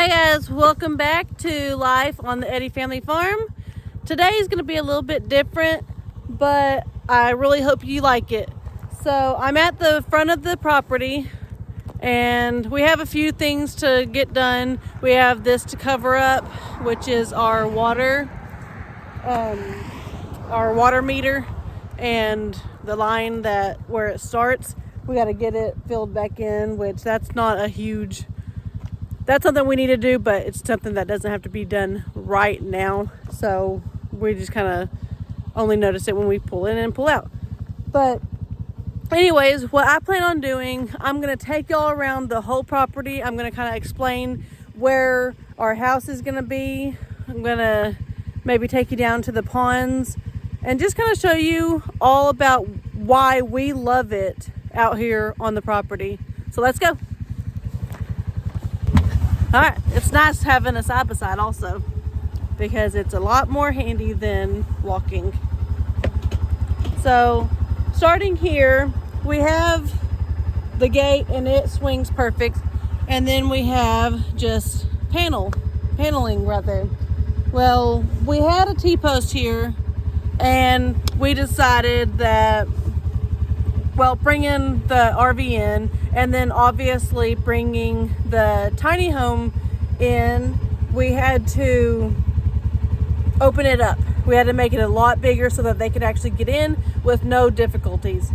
Hey guys, welcome back to life on the Eddy family farm. Today is going to be a little bit different, but I really hope you like it. So I'm at the front of the property and we have a few things to get done. We have this to cover up, which is our water meter and the line that where it starts. We got to get it filled back in, which that's something we need to do, but it's something that doesn't have to be done right now. So we just kind of only notice it when we pull in and pull out. But anyways, what I plan on doing, I'm going to take y'all around the whole property. I'm going to kind of explain where our house is going to be. I'm going to maybe take you down to the ponds and just kind of show you all about why we love it out here on the property. So let's go. All right, it's nice having a side-by-side also because it's a lot more handy than walking. So starting here, we have the gate and it swings perfect. And then we have just paneling right there. Well, we had a T-post here and we decided that, well, bringing the RV in and then obviously bringing the tiny home in, we had to open it up. We had to make it a lot bigger so that they could actually get in with no difficulties.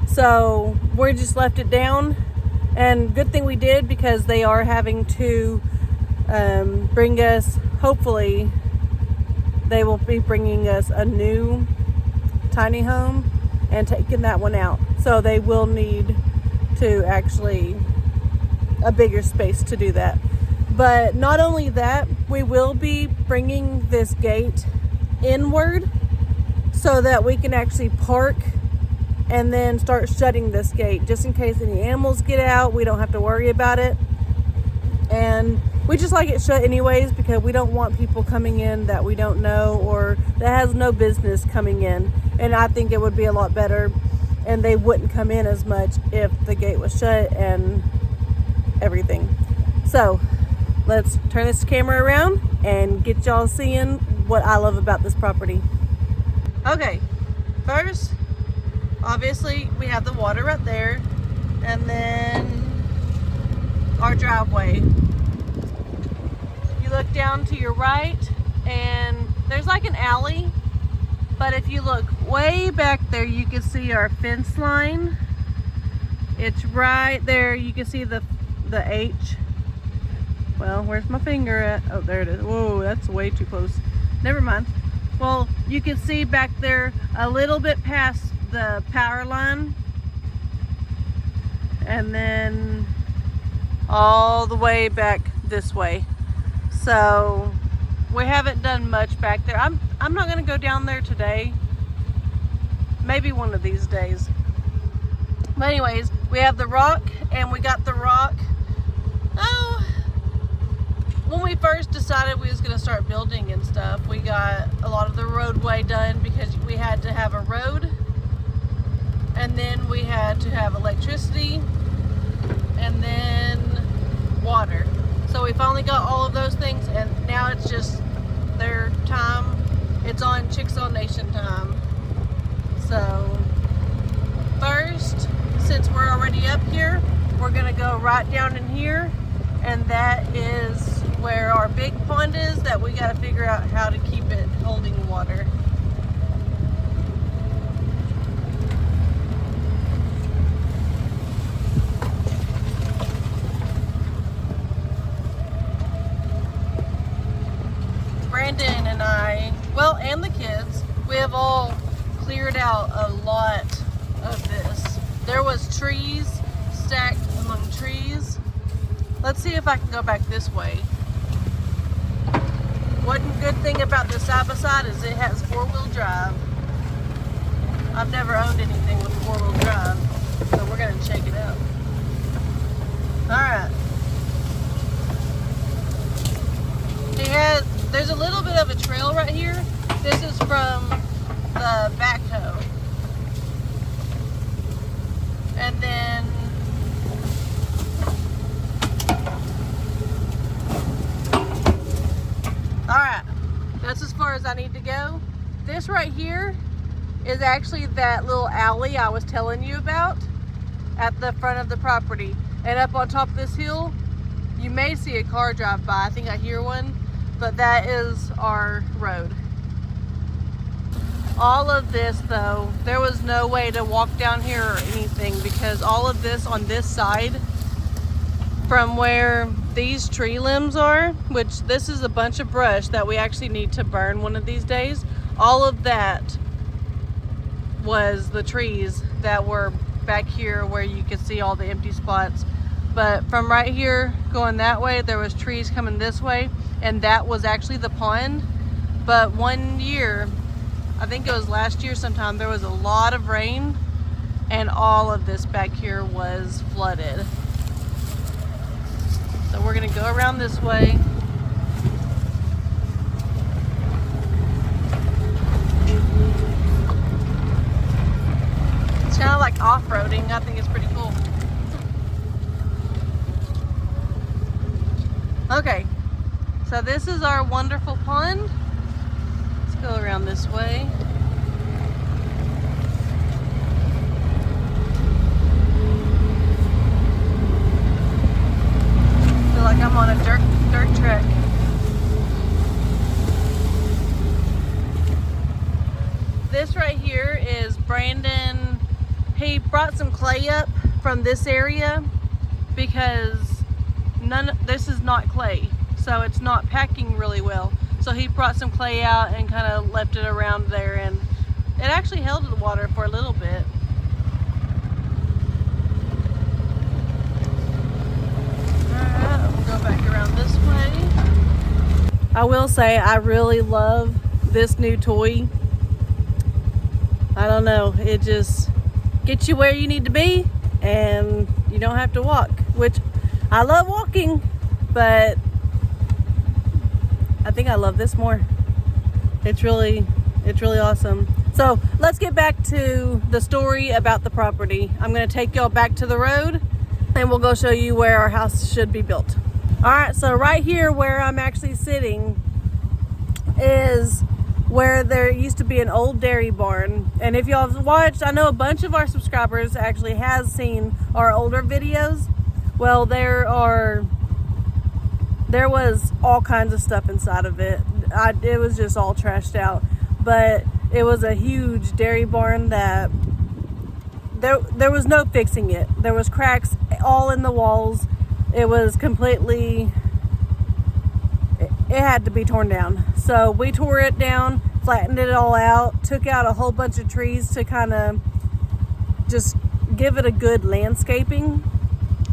So we just left it down, and good thing we did because they are having to bring us, hopefully they will be bringing us a new tiny home and taking that one out. So they will need to actually a bigger space to do that. But not only that, we will be bringing this gate inward so that we can actually park and then start shutting this gate just in case any animals get out. We don't have to worry about it. And we just like it shut anyways because we don't want people coming in that we don't know or that has no business coming in. And I think it would be a lot better and they wouldn't come in as much if the gate was shut and everything. So let's turn this camera around and get y'all seeing what I love about this property. Okay, first, obviously we have the water right there and then our driveway. You look down to your right and there's like an alley, but if you look way back there, you can see our fence line. It's right there. You can see the H. Well, where's my finger at? Oh, there it is. Whoa, that's way too close. Never mind. Well, you can see back there a little bit past the power line. And then all the way back this way. So we haven't done much back there. I'm not gonna go down there today. Maybe one of these days. But anyways, we have the rock and we got the rock. Oh, when we first decided we was gonna start building and stuff, we got a lot of the roadway done because we had to have a road and then we had to have electricity and then water. So we finally got all of those things and now it's just their time. It's on Chickasaw Nation time. So first, since we're already up here, we're gonna go right down in here and that is where our big pond is that we gotta figure out how to keep it holding water. Brandon and I, well, and the kids, we have all cleared out a lot of this. There was trees stacked among trees. Let's see if I can go back this way. One good thing about this side-by-side is it has four-wheel drive. I've never owned anything with four-wheel drive, so we're gonna check it out. Alright. There's a little bit of a trail right here. This is from the backhoe. And then as I need to go. This right here is actually that little alley I was telling you about at the front of the property. And up on top of this hill, you may see a car drive by. I think I hear one, but that is our road. All of this though, there was no way to walk down here or anything, because all of this on this side, from where these tree limbs are, which this is a bunch of brush that we actually need to burn one of these days, all of that was the trees that were back here where you could see all the empty spots. But from right here going that way, there was trees coming this way, and that was actually the pond. But one year, I think it was last year sometime, there was a lot of rain and all of this back here was flooded. So we're gonna go around this way. It's kind of like off-roading. I think it's pretty cool. Okay, so this is our wonderful pond. Let's go around this way. I feel like I'm on a dirt trek. This right here is Brandon. He brought some clay up from this area because this is not clay, so it's not packing really well. So he brought some clay out and kind of left it around there, and it actually held the water for a little bit. Alright, we'll go back around this way. I will say I really love this new toy. I don't know, it just gets you where you need to be and you don't have to walk, which I love walking, but I think I love this more. It's really awesome. So let's get back to the story about the property. I'm gonna take y'all back to the road and we'll go show you where our house should be built. All right, so right here where I'm actually sitting is where there used to be an old dairy barn. And if y'all have watched, I know a bunch of our subscribers actually has seen our older videos. Well, there was all kinds of stuff inside of it. It was just all trashed out. But it was a huge dairy barn that there was no fixing it. There was cracks all in the walls. It was completely, it had to be torn down. So we tore it down, flattened it all out, took out a whole bunch of trees to kind of just give it a good landscaping.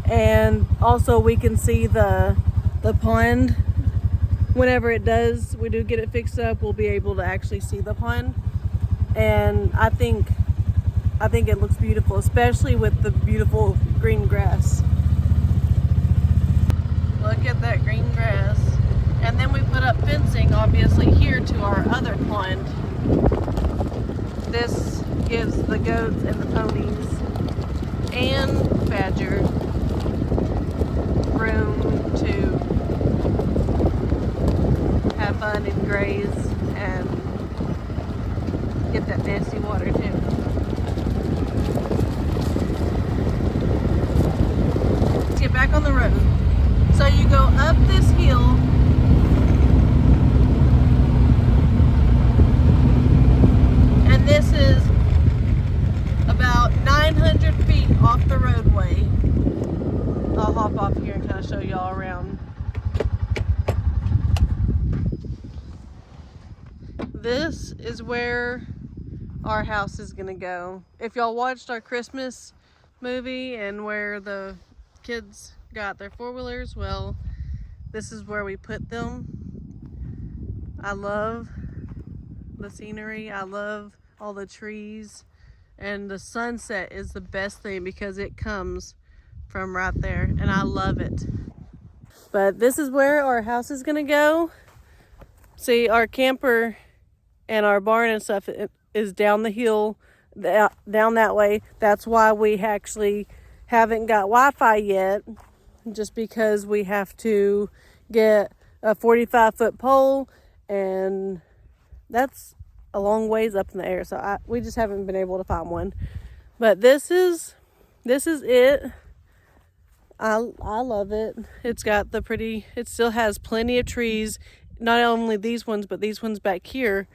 And also we can see the pond. Whenever we do get it fixed up, we'll be able to actually see the pond. And I think it looks beautiful, especially with the beautiful green grass. Look at that green grass. And then we put up fencing, obviously, here to our other pond. This gives the goats and the ponies and badger room to have fun and graze and get that nasty water too. Let's get back on the road. So you go up this hill and this is about 900 feet off the roadway. I'll hop off here and kind of show y'all around. This is where our house is gonna go. If y'all watched our Christmas movie and where the kids got their four-wheelers, well, this is where we put them. I love the scenery. I love all the trees, and the sunset is the best thing because it comes from right there, and I love it. But this is where our house is gonna go. See, our camper and our barn and stuff is down the hill, down that way. That's why we actually haven't got Wi-Fi yet, just because we have to get a 45-foot pole and that's a long ways up in the air. So we just haven't been able to find one. But this is it. I love it. It's got the pretty, it still has plenty of trees. Not only these ones, but these ones back here.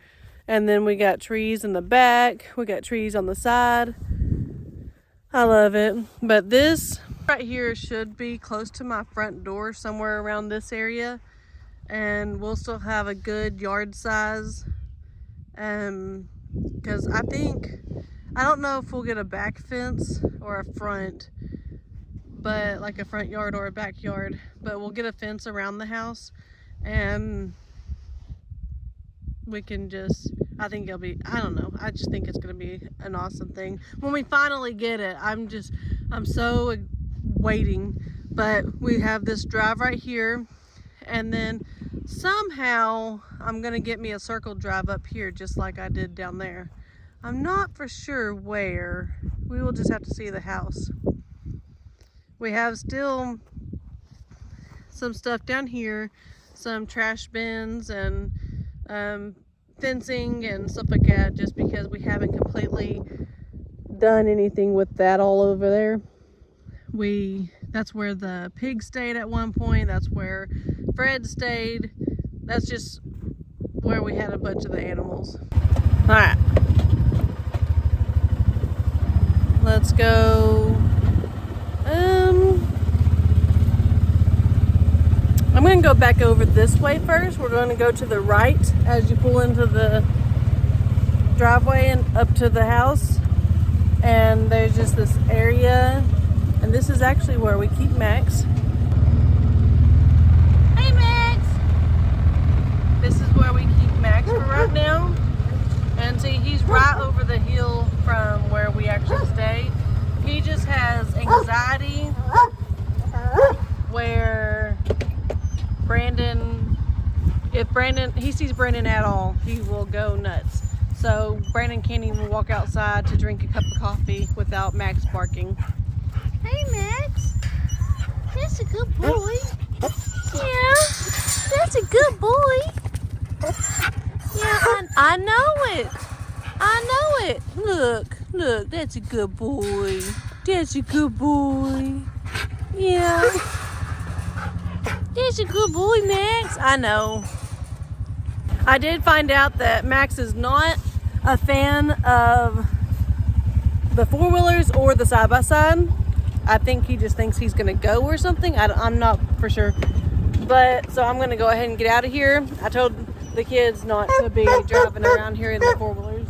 And then we got trees in the back. We got trees on the side. I love it. But this right here should be close to my front door, somewhere around this area. And we'll still have a good yard size. Because I don't know if we'll get a back fence or a front, but like a front yard or a backyard, but we'll get a fence around the house, and we can just, I think it'll be, I don't know, I just think it's going to be an awesome thing when we finally get it. I'm so waiting. But we have this drive right here, and then somehow I'm going to get me a circle drive up here just like I did down there. I'm not for sure where. We will just have to see the house. We have still some stuff down here, some trash bins and fencing and stuff like that, just because we haven't completely done anything with that all over there. That's where the pig stayed at one point. That's where Fred stayed. That's just where we had a bunch of the animals. All right. Let's go. I'm going to go back over this way first. We're going to go to the right as you pull into the driveway and up to the house. And there's just this area. And this is actually where we keep Max. Hey, Max! This is where we keep Max for right now. And see, he's right over the hill from where we actually stay. He just has anxiety where if he sees Brandon at all, he will go nuts. So Brandon can't even walk outside to drink a cup of coffee without Max barking. Hey, Max. That's a good boy. Yeah, that's a good boy. Yeah, I know it. I know it. Look, that's a good boy. That's a good boy. Yeah. That's a good boy, Max. I know. I did find out that Max is not a fan of the four-wheelers or the side-by-side. I think he just thinks he's gonna go or something. I'm not for sure. But so I'm gonna go ahead and get out of here. I told the kids not to be driving around here in the four-wheelers.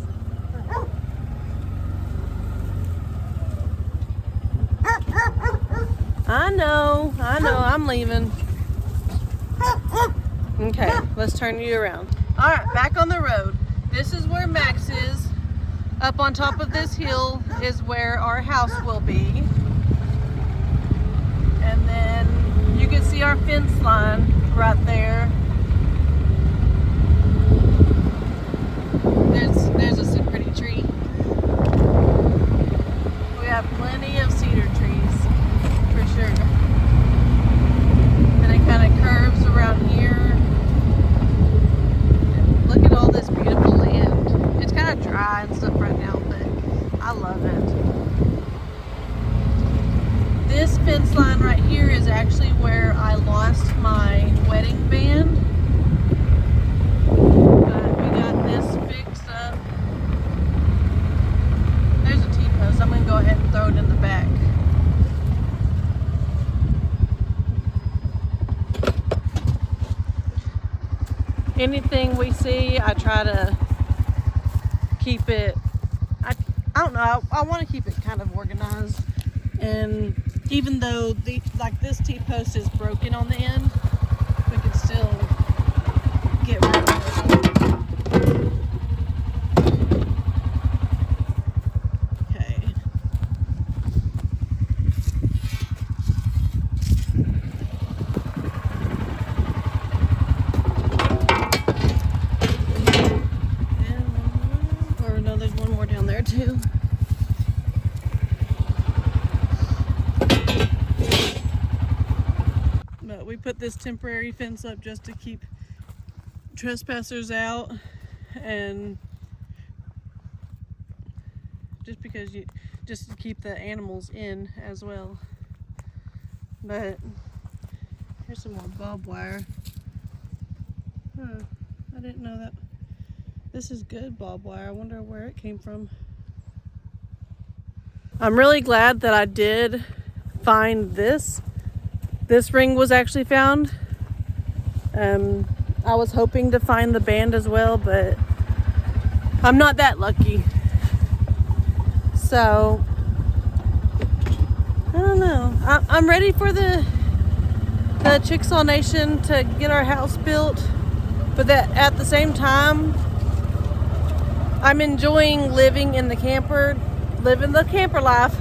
I know, I'm leaving. Okay, let's turn you around. All right, back on the road. This is where Max is. Up on top of this hill is where our house will be. And then you can see our fence line right there. There's just a pretty tree. We have plenty of cedar trees, for sure. And it kind of curves around here. And look at all this beautiful land. It's kind of dry and stuff right now, but I love it. This fence line right here is actually where I lost my wedding band. But we got this fixed up. There's a T-post. I'm going to go ahead and throw it in the back. Anything we see, I try to keep it, I don't know, I want to keep it kind of organized. And even though this T-post is broken on the end, we can still get rid of it. Okay. Or no, there's one more down there too. We put this temporary fence up just to keep trespassers out, and just because just to keep the animals in as well. But here's some more barbed wire. I didn't know that. This is good barbed wire. I wonder where it came from. I'm really glad that I did find this. This ring was actually found. I was hoping to find the band as well, but I'm not that lucky. So, I don't know. I'm ready for the Chickasaw Nation to get our house built, but that at the same time, I'm enjoying living in the camper, living the camper life,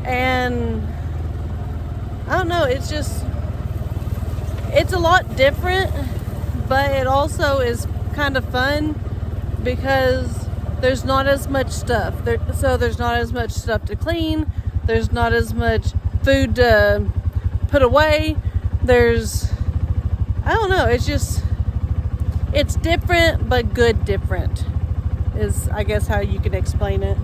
and I don't know, it's a lot different, but it also is kind of fun because there's not as much stuff. So there's not as much stuff to clean. There's not as much food to put away. I don't know, it's different, but good different is, I guess, how you can explain it.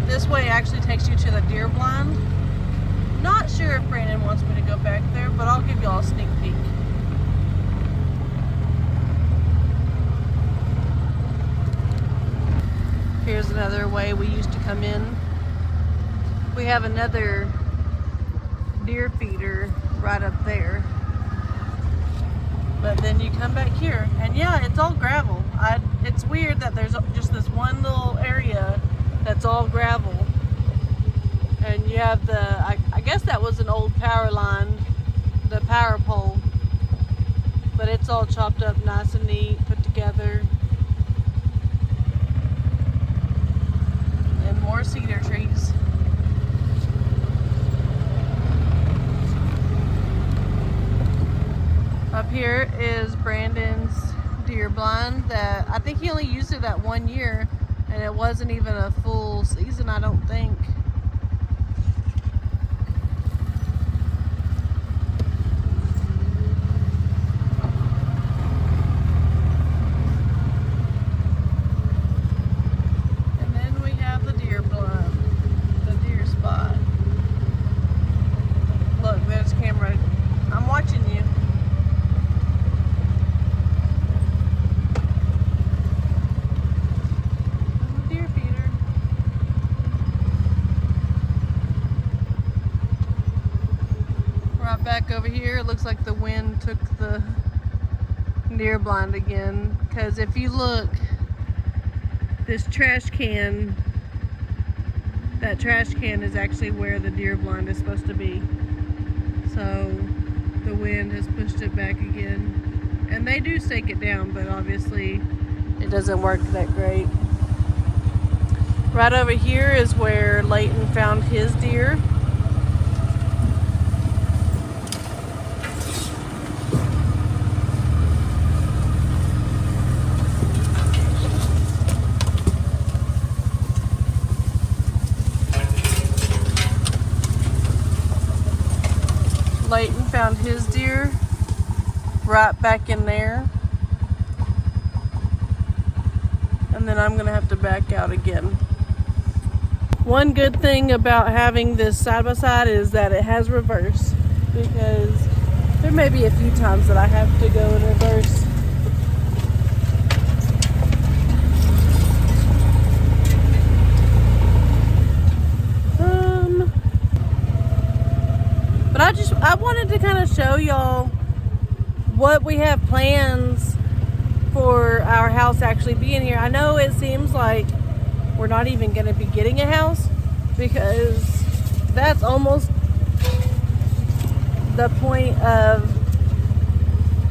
This way actually takes you to the deer blind. Not sure if Brandon wants me to go back there, but I'll give y'all a sneak peek. Here's another way we used to come in. We have another deer feeder right up there. But then you come back here, and yeah, it's all gravel. It's weird that there's just this one little area that's all gravel. And you have I guess that was an old power line, the power pole. But it's all chopped up nice and neat, put together. And more cedar trees. Up here is Brandon's deer blind that I think he only used it that 1 year, and it wasn't even a full season, I don't think. And then we have the deer blind, the deer spot. Look, there's camera. I'm watching you. Back over here, it looks like the wind took the deer blind again, because if you look, this trash can, that trash can is actually where the deer blind is supposed to be. So the wind has pushed it back again, and they do stake it down, but obviously it doesn't work that great. Right over here is where Leighton found his deer. Leighton found his deer right back in there, and then I'm gonna have to back out again. One good thing about having this side by side is that it has reverse, because there may be a few times that I have to go in reverse. But I wanted to kind of show y'all what we have plans for our house actually being here. I know it seems like we're not even going to be getting a house, because that's almost the point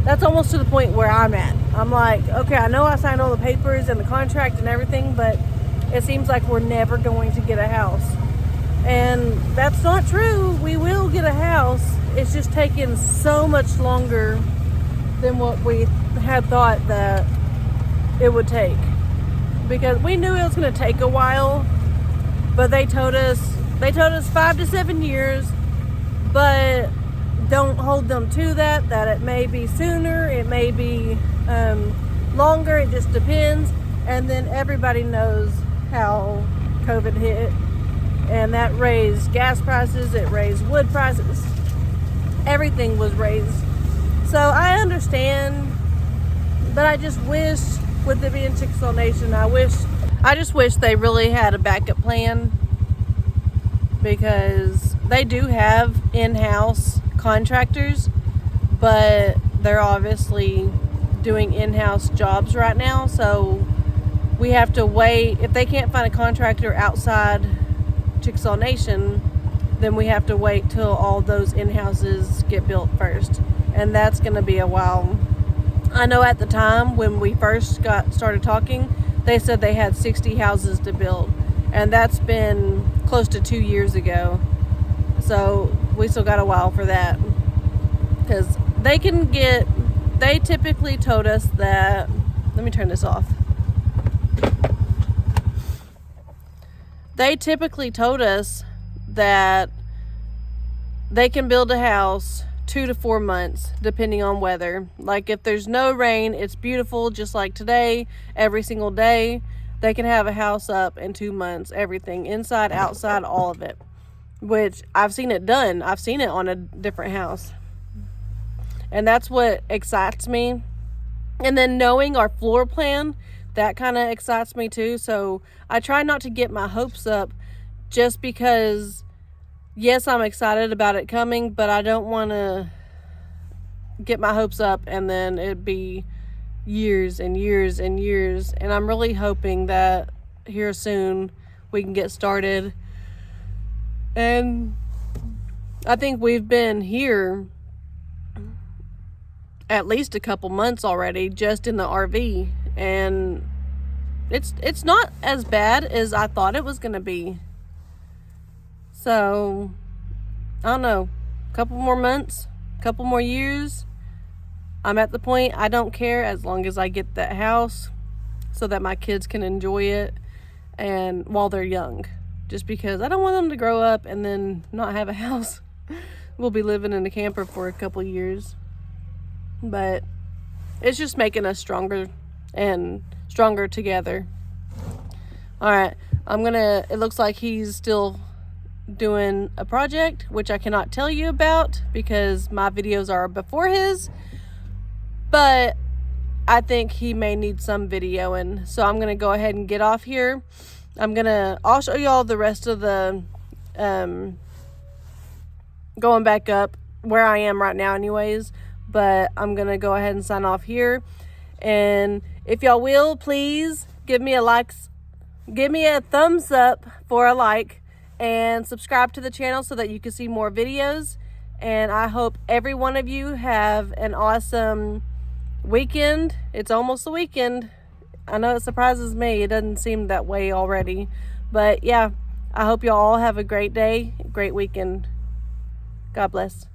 that's almost to the point where I'm at. I'm like, okay, I know I signed all the papers and the contract and everything, but it seems like we're never going to get a house. And that's not true. We will get a house. It's just taking so much longer than what we had thought that it would take. Because we knew it was going to take a while, but they told us 5 to 7 years, but don't hold them to that it may be sooner, it may be longer. It just depends. And then everybody knows how COVID hit, and that raised gas prices, it raised wood prices, everything was raised. So I understand, but I just wish, with it being Chickasaw Nation, I just wish they really had a backup plan, because they do have in-house contractors, but they're obviously doing in-house jobs right now, so we have to wait. If they can't find a contractor outside Chickasaw Nation, then we have to wait till all those in-houses get built first, and that's going to be a while. I know at the time when we first started talking, they said they had 60 houses to build, and that's been close to 2 years ago, so we still got a while for that, because they typically told us that, let me turn this off. They typically told us that they can build a house 2 to 4 months, depending on weather. Like if there's no rain, it's beautiful, just like today, every single day. They can have a house up in 2 months, everything, inside, outside, all of it. Which I've seen it done. I've seen it on a different house. And that's what excites me. And then knowing our floor plan, that kind of excites me too. So I try not to get my hopes up, just because, yes, I'm excited about it coming, but I don't want to get my hopes up and then it'd be years and years and years. And I'm really hoping that here soon we can get started. And I think we've been here at least a couple months already, just in the RV, and it's not as bad as I thought it was gonna be. So I don't know, a couple more months, a couple more years, I'm at the point I don't care, as long as I get that house so that my kids can enjoy it, and while they're young, just because I don't want them to grow up and then not have a house. We'll be living in a camper for a couple years. But it's just making us stronger and stronger together. All right, it looks like he's still doing a project, which I cannot tell you about because my videos are before his, but I think he may need some videoing. So I'm gonna go ahead and get off here. I'll show you all the rest of the, going back up where I am right now anyways. But I'm going to go ahead and sign off here. And if y'all will, please give me a thumbs up for a like, and subscribe to the channel so that you can see more videos. And I hope every one of you have an awesome weekend. It's almost the weekend. I know it surprises me. It doesn't seem that way already. But yeah, I hope y'all all have a great day, great weekend. God bless.